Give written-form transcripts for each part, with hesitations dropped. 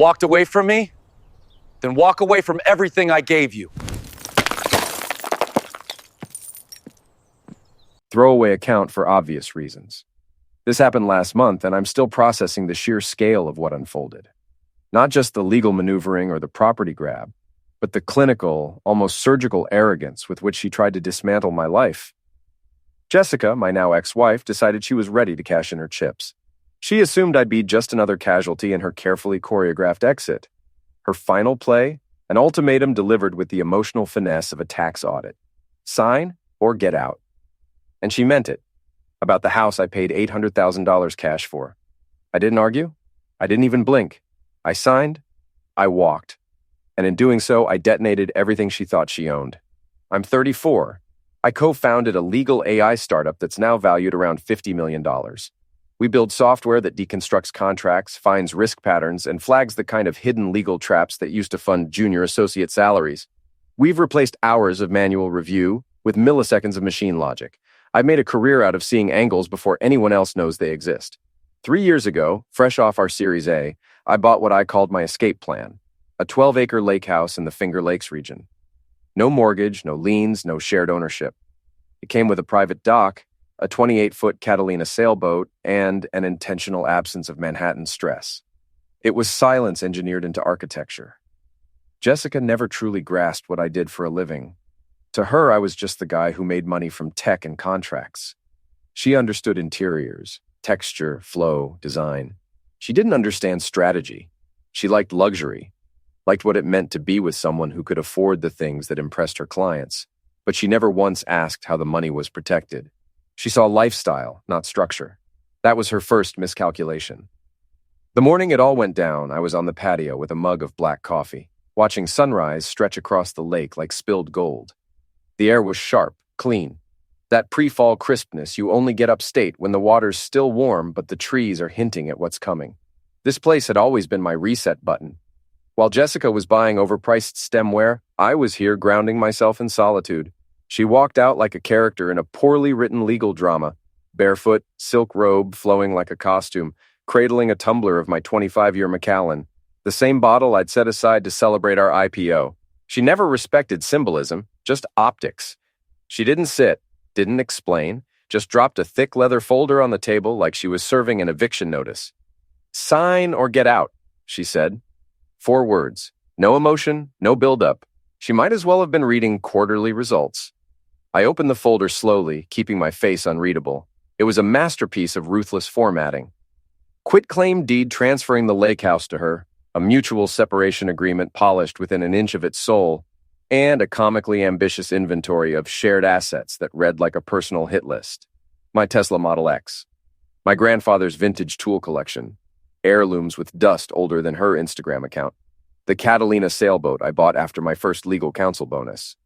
Walked away from me? Then walk away from everything I gave you. Throwaway account for obvious reasons. This happened last month, and I'm still processing the sheer scale of what unfolded. Not just the legal maneuvering or the property grab, but the clinical, almost surgical arrogance with which she tried to dismantle my life. Jessica, my now ex-wife, decided she was ready to cash in her chips. She assumed I'd be just another casualty in her carefully choreographed exit. Her final play, an ultimatum delivered with the emotional finesse of a tax audit. Sign or get out. And she meant it. About the house I paid $800,000 cash for. I didn't argue. I didn't even blink. I signed. I walked. And in doing so, I detonated everything she thought she owned. I'm 34. I co-founded a legal AI startup that's now valued around $50 million. We build software that deconstructs contracts, finds risk patterns, and flags the kind of hidden legal traps that used to fund junior associate salaries. We've replaced hours of manual review with milliseconds of machine logic. I've made a career out of seeing angles before anyone else knows they exist. 3 years ago, fresh off our Series A, I bought what I called my escape plan, a 12-acre lake house in the Finger Lakes region. No mortgage, no liens, no shared ownership. It came with a private dock, a 28-foot Catalina sailboat, and an intentional absence of Manhattan stress. It was silence engineered into architecture. Jessica never truly grasped what I did for a living. To her, I was just the guy who made money from tech and contracts. She understood interiors, texture, flow, design. She didn't understand strategy. She liked luxury, liked what it meant to be with someone who could afford the things that impressed her clients. But she never once asked how the money was protected. She saw lifestyle, not structure. That was her first miscalculation. The morning it all went down, I was on the patio with a mug of black coffee, watching sunrise stretch across the lake like spilled gold. The air was sharp, clean. That pre-fall crispness you only get upstate when the water's still warm but the trees are hinting at what's coming. This place had always been my reset button. While Jessica was buying overpriced stemware, I was here grounding myself in solitude. She walked out like a character in a poorly written legal drama, barefoot, silk robe flowing like a costume, cradling a tumbler of my 25-year Macallan, the same bottle I'd set aside to celebrate our IPO. She never respected symbolism, just optics. She didn't sit, didn't explain, just dropped a thick leather folder on the table like she was serving an eviction notice. "Sign or get out," she said. 4 words. No emotion, no build-up. She might as well have been reading quarterly results. I opened the folder slowly, keeping my face unreadable. It was a masterpiece of ruthless formatting. Quitclaim deed transferring the lake house to her, a mutual separation agreement polished within an inch of its soul, and a comically ambitious inventory of shared assets that read like a personal hit list. My Tesla Model X. My grandfather's vintage tool collection. Heirlooms with dust older than her Instagram account. The Catalina sailboat I bought after my first legal counsel bonus.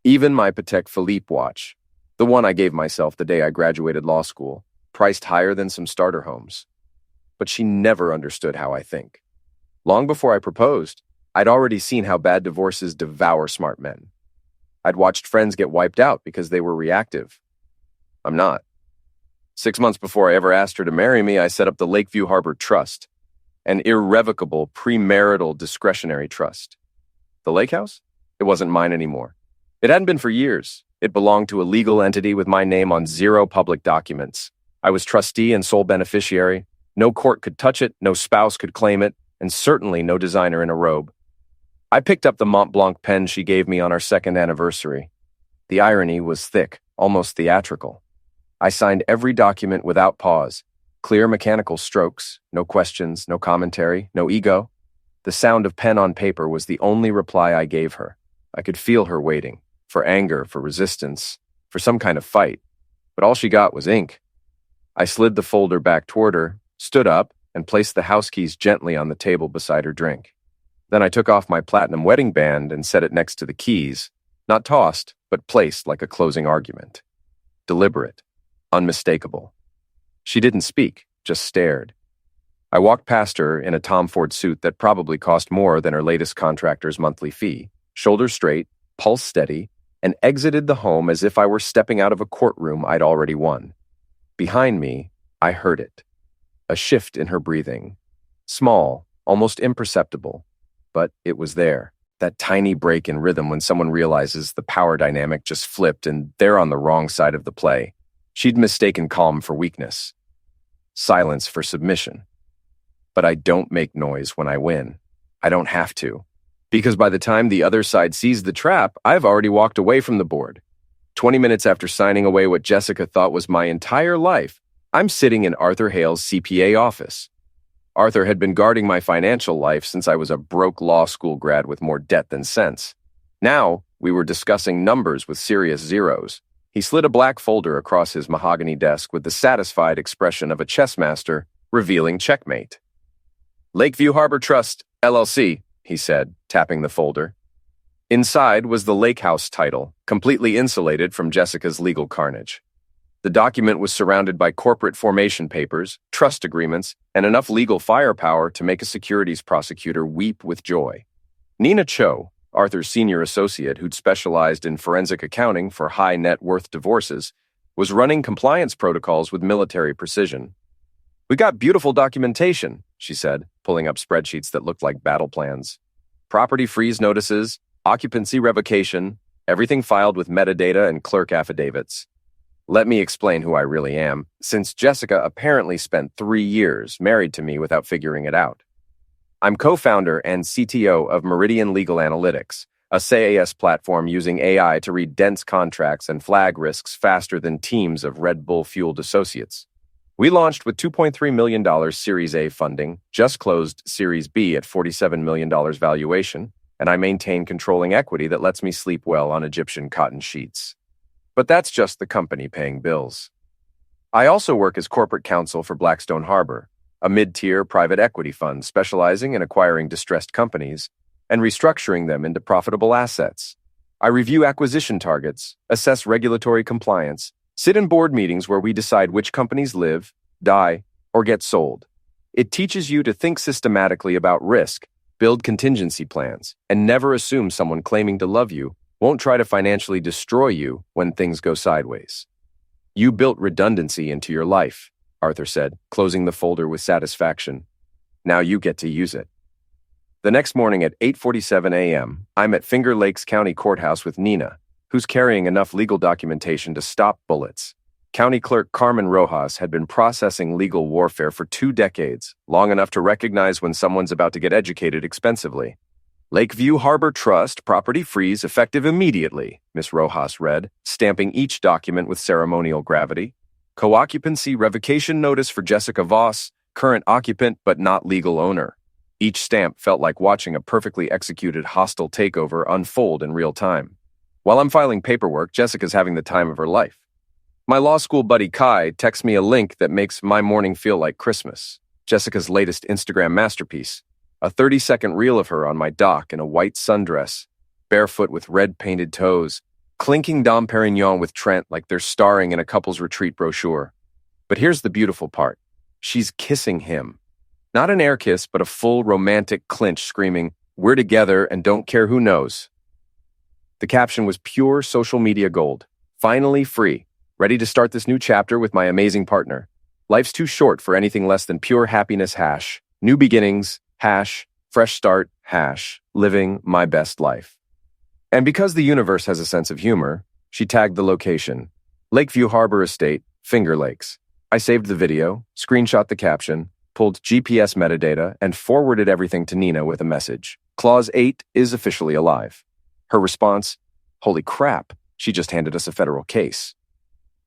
Even my Patek Philippe watch, the one I gave myself the day I graduated law school, priced higher than some starter homes. But she never understood how I think. Long before I proposed, I'd already seen how bad divorces devour smart men. I'd watched friends get wiped out because they were reactive. I'm not. 6 months before I ever asked her to marry me, I set up the Lakeview Harbor Trust, an irrevocable premarital discretionary trust. The lake house? It wasn't mine anymore. It hadn't been for years. It belonged to a legal entity with my name on 0 public documents. I was trustee and sole beneficiary. No court could touch it, no spouse could claim it, and certainly no designer in a robe. I picked up the Mont Blanc pen she gave me on our 2nd anniversary. The irony was thick, almost theatrical. I signed every document without pause. Clear mechanical strokes, no questions, no commentary, no ego. The sound of pen on paper was the only reply I gave her. I could feel her waiting, for anger, for resistance, for some kind of fight. But all she got was ink. I slid the folder back toward her, stood up, and placed the house keys gently on the table beside her drink. Then I took off my platinum wedding band and set it next to the keys, not tossed, but placed like a closing argument. Deliberate, unmistakable. She didn't speak, just stared. I walked past her in a Tom Ford suit that probably cost more than her latest contractor's monthly fee, shoulders straight, pulse steady, and exited the home as if I were stepping out of a courtroom I'd already won. Behind me, I heard it. A shift in her breathing. Small, almost imperceptible, but it was there. That tiny break in rhythm when someone realizes the power dynamic just flipped and they're on the wrong side of the play. She'd mistaken calm for weakness, silence for submission. But I don't make noise when I win. I don't have to. Because by the time the other side sees the trap, I've already walked away from the board. 20 minutes after signing away what Jessica thought was my entire life, I'm sitting in Arthur Hale's CPA office. Arthur had been guarding my financial life since I was a broke law school grad with more debt than sense. Now, we were discussing numbers with serious zeros. He slid a black folder across his mahogany desk with the satisfied expression of a chess master revealing checkmate. Lakeview Harbor Trust, LLC, he said, tapping the folder. Inside was the Lake House title, completely insulated from Jessica's legal carnage. The document was surrounded by corporate formation papers, trust agreements, and enough legal firepower to make a securities prosecutor weep with joy. Nina Cho, Arthur's senior associate who'd specialized in forensic accounting for high net worth divorces, was running compliance protocols with military precision. "We got beautiful documentation," she said, pulling up spreadsheets that looked like battle plans. "Property freeze notices, occupancy revocation, everything filed with metadata and clerk affidavits. Let me explain who I really am, since Jessica apparently spent 3 years married to me without figuring it out. I'm co-founder and CTO of Meridian Legal Analytics, a SaaS platform using AI to read dense contracts and flag risks faster than teams of Red Bull-fueled associates. We launched with $2.3 million Series A funding, just closed Series B at $47 million valuation, and I maintain controlling equity that lets me sleep well on Egyptian cotton sheets. But that's just the company paying bills. I also work as corporate counsel for Blackstone Harbor, a mid-tier private equity fund specializing in acquiring distressed companies and restructuring them into profitable assets. I review acquisition targets, assess regulatory compliance, sit in board meetings where we decide which companies live, die, or get sold. It teaches you to think systematically about risk, build contingency plans, and never assume someone claiming to love you won't try to financially destroy you when things go sideways. You built redundancy into your life, Arthur said, closing the folder with satisfaction. Now you get to use it. The next morning at 8:47 a.m., I'm at Finger Lakes County Courthouse with Nina, who's carrying enough legal documentation to stop bullets. County Clerk Carmen Rojas had been processing legal warfare for 2 decades, long enough to recognize when someone's about to get educated expensively. Lakeview Harbor Trust property freeze effective immediately, Miss Rojas read, stamping each document with ceremonial gravity. Co-occupancy revocation notice for Jessica Voss, current occupant but not legal owner. Each stamp felt like watching a perfectly executed hostile takeover unfold in real time. While I'm filing paperwork, Jessica's having the time of her life. My law school buddy Kai texts me a link that makes my morning feel like Christmas. Jessica's latest Instagram masterpiece. A 30-second reel of her on my dock in a white sundress, barefoot with red painted toes, clinking Dom Perignon with Trent like they're starring in a couple's retreat brochure. But here's the beautiful part. She's kissing him. Not an air kiss, but a full romantic clinch screaming, "We're together and don't care who knows." The caption was pure social media gold. Finally free. Ready to start this new chapter with my amazing partner. Life's too short for anything less than pure happiness hash. New beginnings. Hash, fresh start, hash, living my best life. And because the universe has a sense of humor, she tagged the location. Lakeview Harbor Estate, Finger Lakes. I saved the video, screenshot the caption, pulled GPS metadata, and forwarded everything to Nina with a message. Clause 8 is officially alive. Her response, "Holy crap, she just handed us a federal case."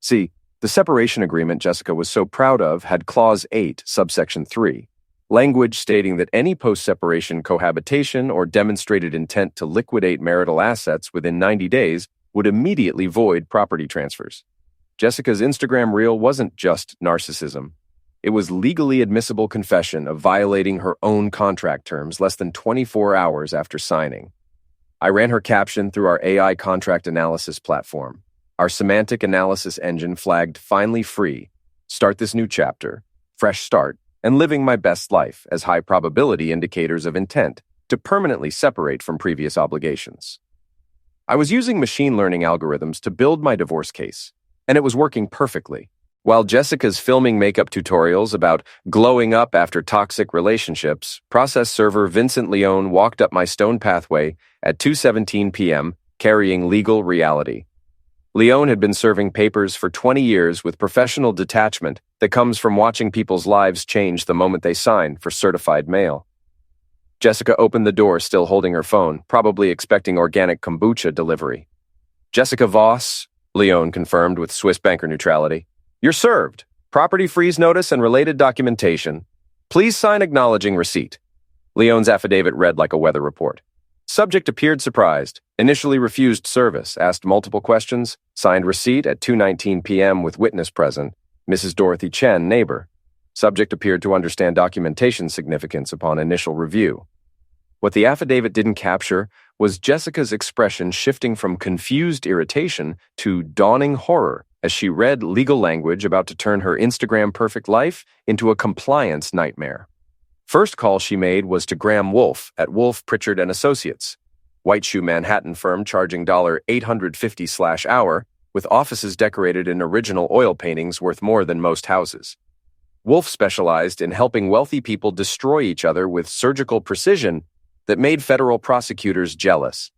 See, the separation agreement Jessica was so proud of had Clause 8, subsection 3. Language stating that any post-separation cohabitation or demonstrated intent to liquidate marital assets within 90 days would immediately void property transfers. Jessica's Instagram reel wasn't just narcissism. It was legally admissible confession of violating her own contract terms less than 24 hours after signing. I ran her caption through our AI contract analysis platform. Our semantic analysis engine flagged finally free, start this new chapter, fresh start, and living my best life as high probability indicators of intent to permanently separate from previous obligations. I was using machine learning algorithms to build my divorce case, and it was working perfectly. While Jessica's filming makeup tutorials about glowing up after toxic relationships, process server Vincent Leone walked up my stone pathway at 2:17 p.m., carrying legal reality. Leone had been serving papers for 20 years with professional detachment that comes from watching people's lives change the moment they sign for certified mail. Jessica opened the door still holding her phone, probably expecting organic kombucha delivery. "Jessica Voss," Leone confirmed with Swiss banker neutrality. "You're served. Property freeze notice and related documentation. Please sign acknowledging receipt." Leone's affidavit read like a weather report. Subject appeared surprised, initially refused service, asked multiple questions, signed receipt at 2:19 p.m. with witness present, Mrs. Dorothy Chen, neighbor. Subject appeared to understand documentation significance upon initial review. What the affidavit didn't capture was Jessica's expression shifting from confused irritation to dawning horror as she read legal language about to turn her Instagram perfect life into a compliance nightmare. First call she made was to Graham Wolfe at Wolfe, Pritchard & Associates, White Shoe Manhattan firm charging $850/hour, with offices decorated in original oil paintings worth more than most houses. Wolfe specialized in helping wealthy people destroy each other with surgical precision that made federal prosecutors jealous.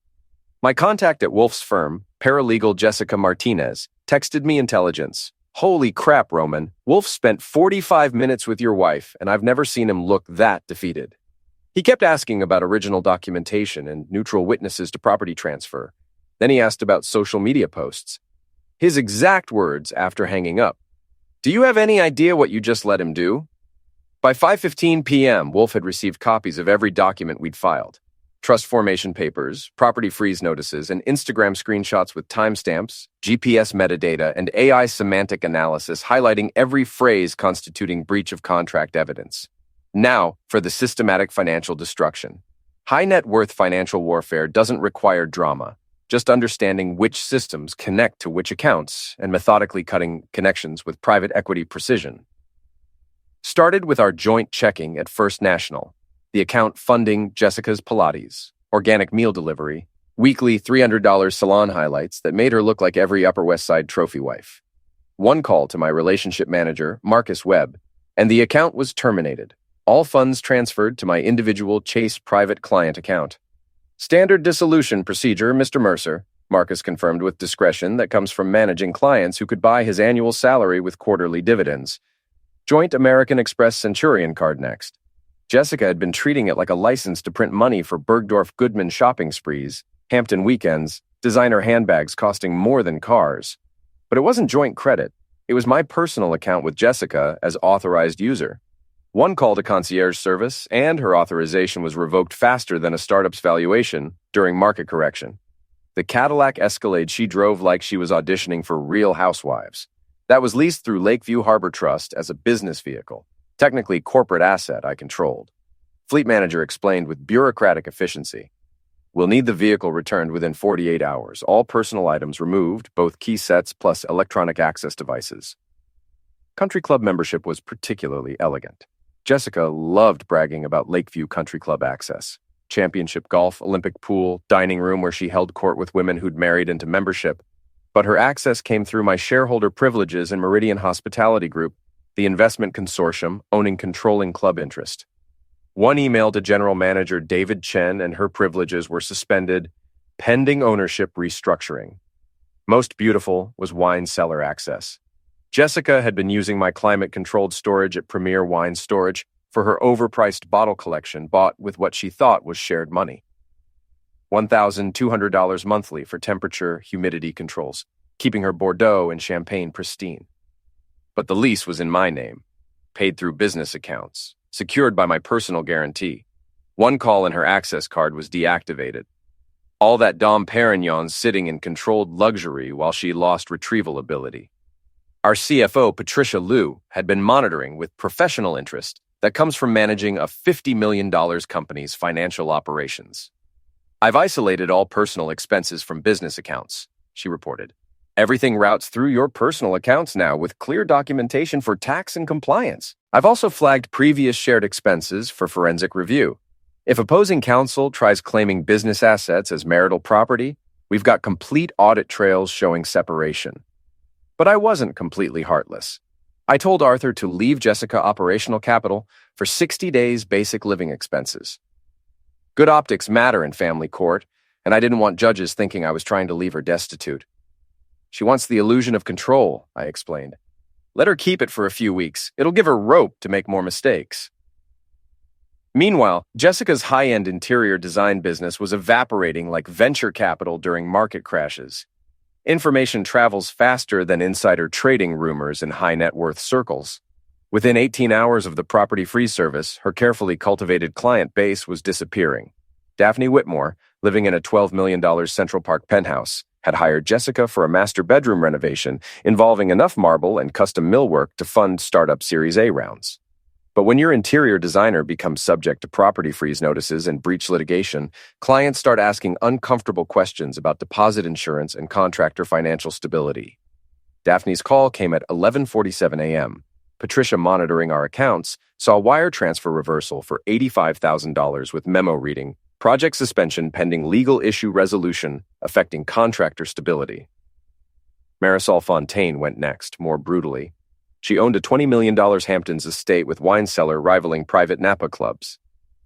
My contact at Wolfe's firm, paralegal Jessica Martinez, texted me intelligence. "Holy crap, Roman. Wolfe spent 45 minutes with your wife, and I've never seen him look that defeated." He kept asking about original documentation and neutral witnesses to property transfer. Then he asked about social media posts. His exact words after hanging up: "Do you have any idea what you just let him do?" By 5:15 p.m., Wolfe had received copies of every document we'd filed. Trust formation papers, property freeze notices, and Instagram screenshots with timestamps, GPS metadata, and AI semantic analysis highlighting every phrase constituting breach of contract evidence. Now, for the systematic financial destruction. High net worth financial warfare doesn't require drama, just understanding which systems connect to which accounts and methodically cutting connections with private equity precision. Started with our joint checking at First National, the account funding Jessica's Pilates, organic meal delivery, weekly $300 salon highlights that made her look like every Upper West Side trophy wife. One call to my relationship manager, Marcus Webb, and the account was terminated. All funds transferred to my individual Chase private client account. "Standard dissolution procedure, Mr. Mercer," Marcus confirmed with discretion that comes from managing clients who could buy his annual salary with quarterly dividends. Joint American Express Centurion card next. Jessica had been treating it like a license to print money for Bergdorf Goodman shopping sprees, Hampton weekends, designer handbags costing more than cars. But it wasn't joint credit. It was my personal account with Jessica as authorized user. One call to concierge service, and her authorization was revoked faster than a startup's valuation during market correction. The Cadillac Escalade she drove like she was auditioning for Real Housewives. That was leased through Lakeview Harbor Trust as a business vehicle. Technically corporate asset I controlled. Fleet manager explained with bureaucratic efficiency. "We'll need the vehicle returned within 48 hours. All personal items removed, both key sets plus electronic access devices." Country club membership was particularly elegant. Jessica loved bragging about Lakeview Country Club access. Championship golf, Olympic pool, dining room where she held court with women who'd married into membership. But her access came through my shareholder privileges in Meridian Hospitality Group, the investment consortium owning controlling club interest. One email to General Manager David Chen and her privileges were suspended, pending ownership restructuring. Most beautiful was wine cellar access. Jessica had been using my climate-controlled storage at Premier Wine Storage for her overpriced bottle collection bought with what she thought was shared money. $1,200 monthly for temperature, humidity controls, keeping her Bordeaux and Champagne pristine. But the lease was in my name, paid through business accounts, secured by my personal guarantee. One call and her access card was deactivated. All that Dom Perignon sitting in controlled luxury while she lost retrieval ability. Our CFO, Patricia Liu, had been monitoring with professional interest that comes from managing a $50 million company's financial operations. "I've isolated all personal expenses from business accounts," she reported. "Everything routes through your personal accounts now with clear documentation for tax and compliance. I've also flagged previous shared expenses for forensic review. If opposing counsel tries claiming business assets as marital property, we've got complete audit trails showing separation." But I wasn't completely heartless. I told Arthur to leave Jessica operational capital for 60 days basic living expenses. Good optics matter in family court, and I didn't want judges thinking I was trying to leave her destitute. She wants the illusion of control, I explained. Let her keep it for a few weeks. It'll give her rope to make more mistakes. Meanwhile, Jessica's high-end interior design business was evaporating like venture capital during market crashes. Information travels faster than insider trading rumors in high-net-worth circles. Within 18 hours of the property freeze service, her carefully cultivated client base was disappearing. Daphne Whitmore, living in a $12 million Central Park penthouse, had hired Jessica for a master bedroom renovation involving enough marble and custom millwork to fund startup Series A rounds. But when your interior designer becomes subject to property freeze notices and breach litigation, clients start asking uncomfortable questions about deposit insurance and contractor financial stability. Daphne's call came at 11:47 a.m. Patricia, monitoring our accounts, saw a wire transfer reversal for $85,000 with memo reading, project suspension pending legal issue resolution affecting contractor stability. Marisol Fontaine went next, more brutally. She owned a $20 million Hamptons estate with wine cellar rivaling private Napa clubs.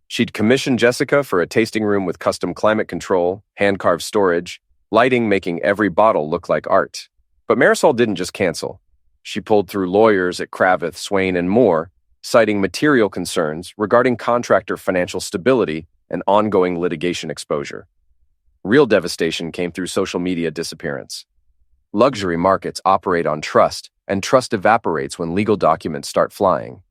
She'd commissioned Jessica for a tasting room with custom climate control, hand-carved storage, lighting making every bottle look like art. But Marisol didn't just cancel. She pulled through lawyers at Kravitz, Swain, and Moore, citing material concerns regarding contractor financial stability and ongoing litigation exposure. Real devastation came through social media disappearance. Luxury markets operate on trust, and trust evaporates when legal documents start flying.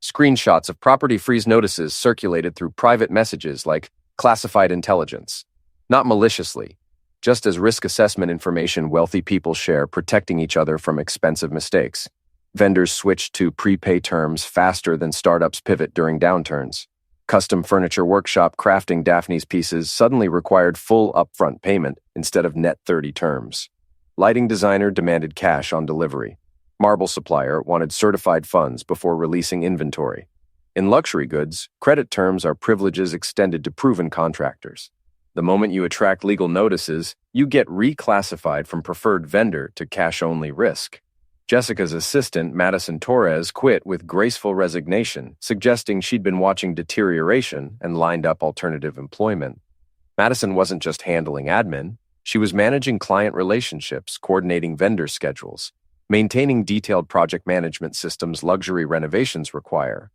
Screenshots of property freeze notices circulated through private messages like classified intelligence. Not maliciously, just as risk assessment information wealthy people share, protecting each other from expensive mistakes. Vendors switched to prepay terms faster than startups pivot during downturns. Custom furniture workshop crafting Daphne's pieces suddenly required full upfront payment instead of net 30 terms. Lighting designer demanded cash on delivery. Marble supplier wanted certified funds before releasing inventory. In luxury goods, credit terms are privileges extended to proven contractors. The moment you attract legal notices, you get reclassified from preferred vendor to cash-only risk. Jessica's assistant, Madison Torres, quit with graceful resignation, suggesting she'd been watching deterioration and lined up alternative employment. Madison wasn't just handling admin. She was managing client relationships, coordinating vendor schedules, maintaining detailed project management systems luxury renovations require.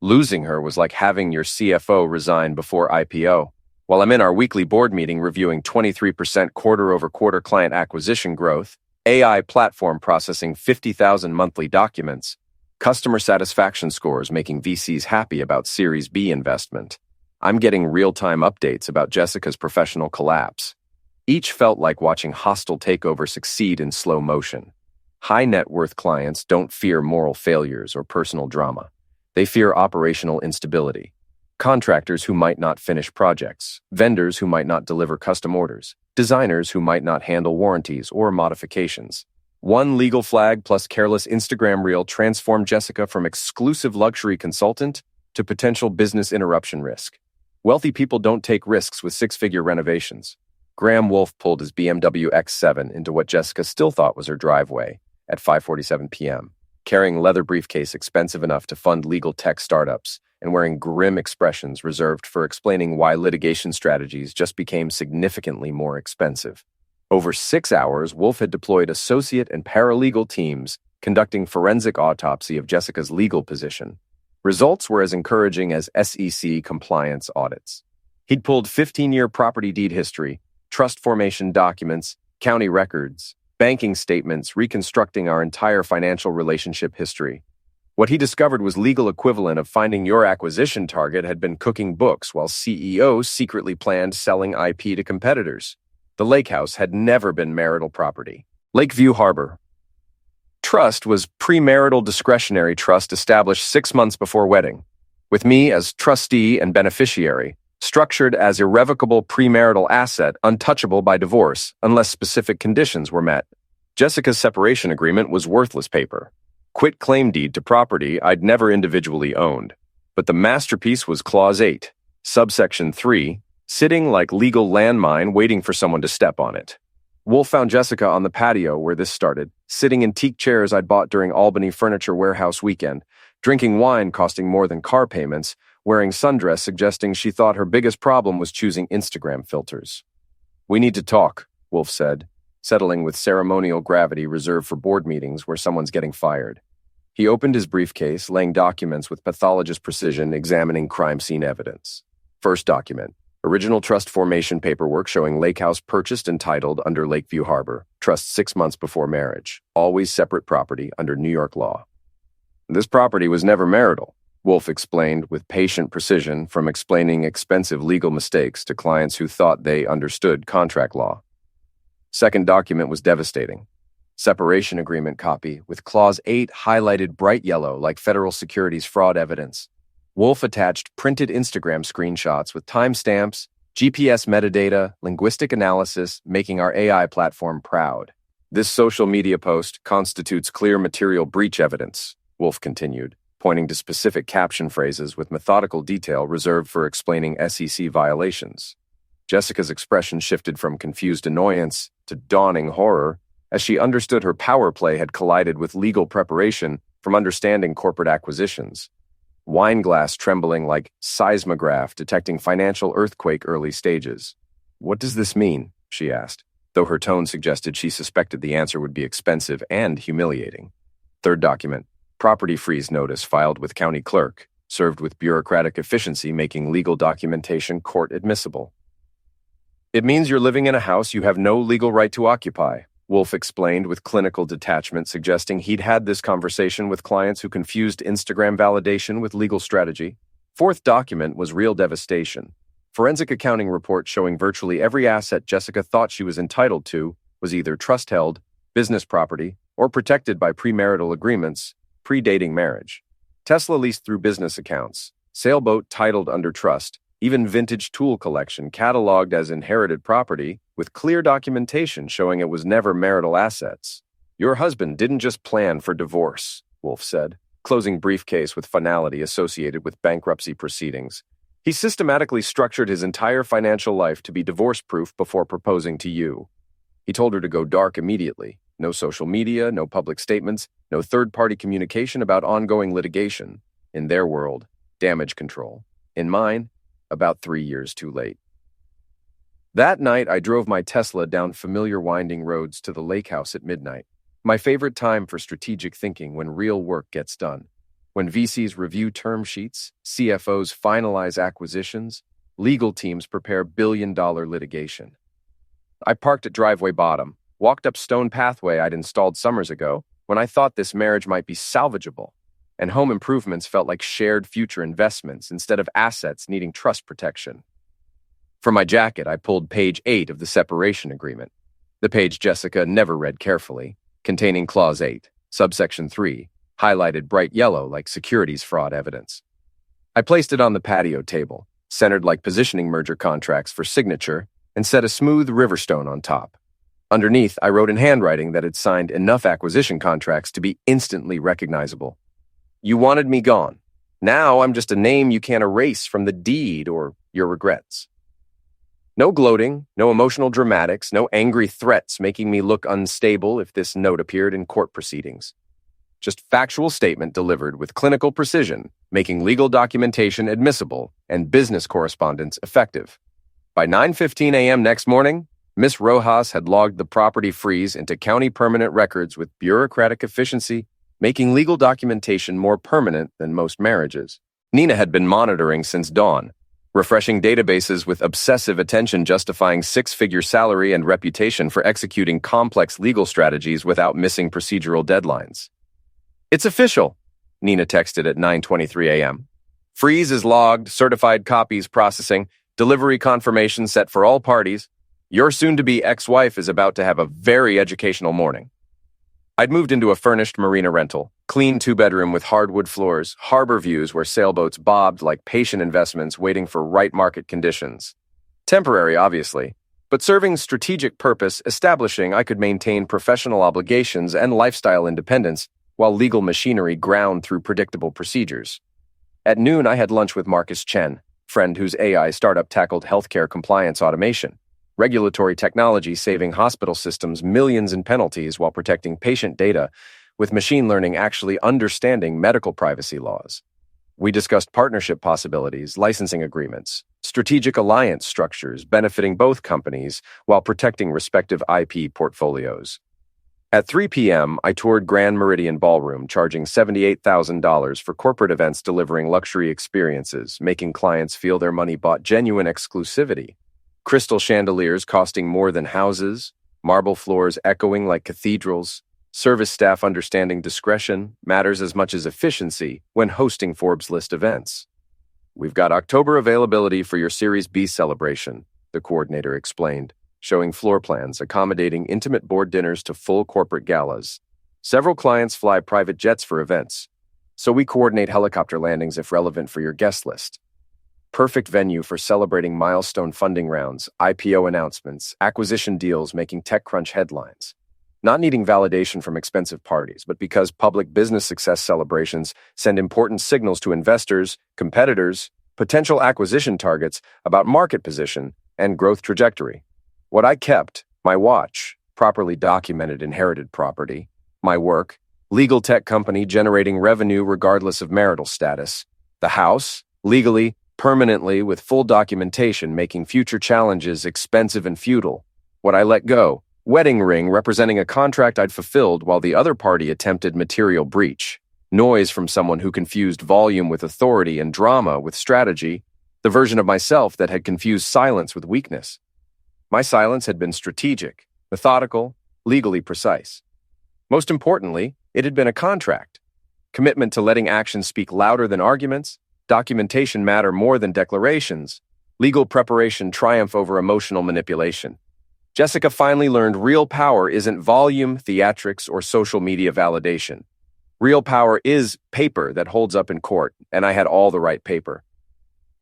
Losing her was like having your CFO resign before IPO. While I'm in our weekly board meeting reviewing 23% quarter-over-quarter client acquisition growth, AI platform processing 50,000 monthly documents, customer satisfaction scores making VCs happy about Series B investment, I'm getting real-time updates about Jessica's professional collapse. Each felt like watching hostile takeover succeed in slow motion. High-net-worth clients don't fear moral failures or personal drama. They fear operational instability. Contractors who might not finish projects, vendors who might not deliver custom orders, designers who might not handle warranties or modifications. One legal flag plus careless Instagram reel transformed Jessica from exclusive luxury consultant to potential business interruption risk. Wealthy people don't take risks with six-figure renovations. Graham Wolfe pulled his BMW X7 into what Jessica still thought was her driveway at 5:47 p.m., carrying a leather briefcase expensive enough to fund legal tech startups and wearing grim expressions reserved for explaining why litigation strategies just became significantly more expensive. Over 6 hours, Wolfe had deployed associate and paralegal teams conducting forensic autopsy of Jessica's legal position. Results were as encouraging as SEC compliance audits. He'd pulled 15-year property deed history, trust formation documents, county records, banking statements, reconstructing our entire financial relationship history. What he discovered was legal equivalent of finding your acquisition target had been cooking books while CEOs secretly planned selling IP to competitors. The lake house had never been marital property. Lakeview Harbor. Trust was premarital discretionary trust established 6 months before wedding, with me as trustee and beneficiary, structured as irrevocable premarital asset untouchable by divorce unless specific conditions were met. Jessica's separation agreement was worthless paper. Quit-claim deed to property I'd never individually owned. But the masterpiece was Clause 8, subsection 3, sitting like legal landmine waiting for someone to step on it. Wolfe found Jessica on the patio where this started, sitting in teak chairs I'd bought during Albany Furniture Warehouse weekend, drinking wine costing more than car payments, wearing sundress suggesting she thought her biggest problem was choosing Instagram filters. "We need to talk," Wolf said, settling with ceremonial gravity reserved for board meetings where someone's getting fired. He opened his briefcase, laying documents with pathologist precision, examining crime scene evidence. First document: original trust formation paperwork showing Lake House purchased and titled under Lakeview Harbor, trust 6 months before marriage, always separate property under New York law. "This property was never marital," Wolf explained with patient precision, from explaining expensive legal mistakes to clients who thought they understood contract law. Second document was devastating. Separation agreement copy with Clause 8 highlighted bright yellow like federal securities fraud evidence. Wolf attached printed Instagram screenshots with timestamps, GPS metadata, linguistic analysis, making our AI platform proud. "This social media post constitutes clear material breach evidence," Wolf continued, pointing to specific caption phrases with methodical detail reserved for explaining SEC violations. Jessica's expression shifted from confused annoyance to dawning horror as she understood her power play had collided with legal preparation from understanding corporate acquisitions. Wine glass trembling like seismograph detecting financial earthquake early stages. "What does this mean?" she asked, though her tone suggested she suspected the answer would be expensive and humiliating. Third document: property freeze notice filed with county clerk, served with bureaucratic efficiency making legal documentation court admissible. "It means you're living in a house you have no legal right to occupy," Wolf explained with clinical detachment, suggesting he'd had this conversation with clients who confused Instagram validation with legal strategy. Fourth document was real devastation. Forensic accounting report showing virtually every asset Jessica thought she was entitled to was either trust-held, business property, or protected by premarital agreements, predating marriage. Tesla leased through business accounts, sailboat titled under trust, even vintage tool collection cataloged as inherited property with clear documentation showing it was never marital assets. "Your husband didn't just plan for divorce," Wolf said, closing briefcase with finality associated with bankruptcy proceedings. "He systematically structured his entire financial life to be divorce-proof before proposing to you." He told her to go dark immediately. No social media, no public statements, no third-party communication about ongoing litigation. In their world, damage control. In mine, about 3 years too late. That night, I drove my Tesla down familiar winding roads to the lake house at midnight. My favorite time for strategic thinking, when real work gets done. When VCs review term sheets, CFOs finalize acquisitions, legal teams prepare billion-dollar litigation. I parked at driveway bottom, walked up stone pathway I'd installed summers ago when I thought this marriage might be salvageable, and home improvements felt like shared future investments instead of assets needing trust protection. From my jacket, I pulled page 8 of the separation agreement, the page Jessica never read carefully, containing Clause 8, subsection 3, highlighted bright yellow like securities fraud evidence. I placed it on the patio table, centered like positioning merger contracts for signature, and set a smooth riverstone on top. Underneath, I wrote in handwriting that had signed enough acquisition contracts to be instantly recognizable. "You wanted me gone. Now I'm just a name you can't erase from the deed or your regrets." No gloating, no emotional dramatics, no angry threats making me look unstable if this note appeared in court proceedings. Just factual statement delivered with clinical precision, making legal documentation admissible and business correspondence effective. By 9:15 a.m. next morning, Miss Rojas had logged the property freeze into county permanent records with bureaucratic efficiency, making legal documentation more permanent than most marriages. Nina had been monitoring since dawn, refreshing databases with obsessive attention justifying 6-figure salary and reputation for executing complex legal strategies without missing procedural deadlines. "It's official," Nina texted at 9:23 a.m. "Freeze is logged, certified copies processing, delivery confirmation set for all parties. Your soon-to-be ex-wife is about to have a very educational morning." I'd moved into a furnished marina rental, clean 2-bedroom with hardwood floors, harbor views where sailboats bobbed like patient investments waiting for right market conditions. Temporary, obviously, but serving strategic purpose, establishing I could maintain professional obligations and lifestyle independence while legal machinery ground through predictable procedures. At noon, I had lunch with Marcus Chen, friend whose AI startup tackled healthcare compliance automation. Regulatory technology saving hospital systems millions in penalties while protecting patient data, with machine learning actually understanding medical privacy laws. We discussed partnership possibilities, licensing agreements, strategic alliance structures benefiting both companies while protecting respective IP portfolios. At 3 p.m., I toured Grand Meridian Ballroom, charging $78,000 for corporate events delivering luxury experiences, making clients feel their money bought genuine exclusivity. Crystal chandeliers costing more than houses, marble floors echoing like cathedrals, service staff understanding discretion matters as much as efficiency when hosting Forbes list events. We've got October availability for your Series B celebration, the coordinator explained, showing floor plans accommodating intimate board dinners to full corporate galas. Several clients fly private jets for events, so we coordinate helicopter landings if relevant for your guest list. Perfect venue for celebrating milestone funding rounds, IPO announcements, acquisition deals making TechCrunch headlines. Not needing validation from expensive parties, but because public business success celebrations send important signals to investors, competitors, potential acquisition targets about market position and growth trajectory. What I kept, my watch, properly documented inherited property, my work, legal tech company generating revenue regardless of marital status, the house, legally, permanently with full documentation making future challenges expensive and futile. What I let go, wedding ring representing a contract I'd fulfilled while the other party attempted material breach, noise from someone who confused volume with authority and drama with strategy, the version of myself that had confused silence with weakness. My silence had been strategic, methodical, legally precise. Most importantly, it had been a contract. Commitment to letting actions speak louder than arguments, documentation matter more than declarations, legal preparation triumph over emotional manipulation. Jessica finally learned real power isn't volume, theatrics, or social media validation. Real power is paper that holds up in court, and I had all the right paper.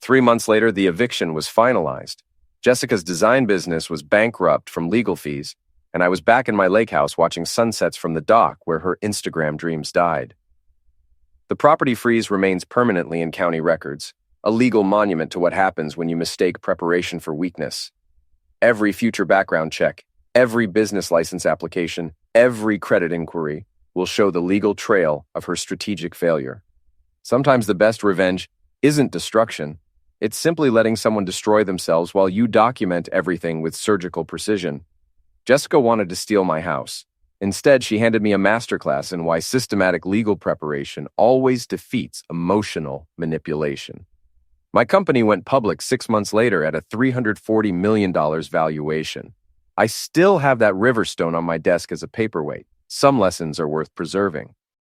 3 months later, the eviction was finalized. Jessica's design business was bankrupt from legal fees, and I was back in my lake house watching sunsets from the dock where her Instagram dreams died. The property freeze remains permanently in county records, a legal monument to what happens when you mistake preparation for weakness. Every future background check, every business license application, every credit inquiry will show the legal trail of her strategic failure. Sometimes the best revenge isn't destruction. It's simply letting someone destroy themselves while you document everything with surgical precision. Jessica wanted to steal my house. Instead, she handed me a masterclass in why systematic legal preparation always defeats emotional manipulation. My company went public 6 months later at a $340 million valuation. I still have that riverstone on my desk as a paperweight. Some lessons are worth preserving.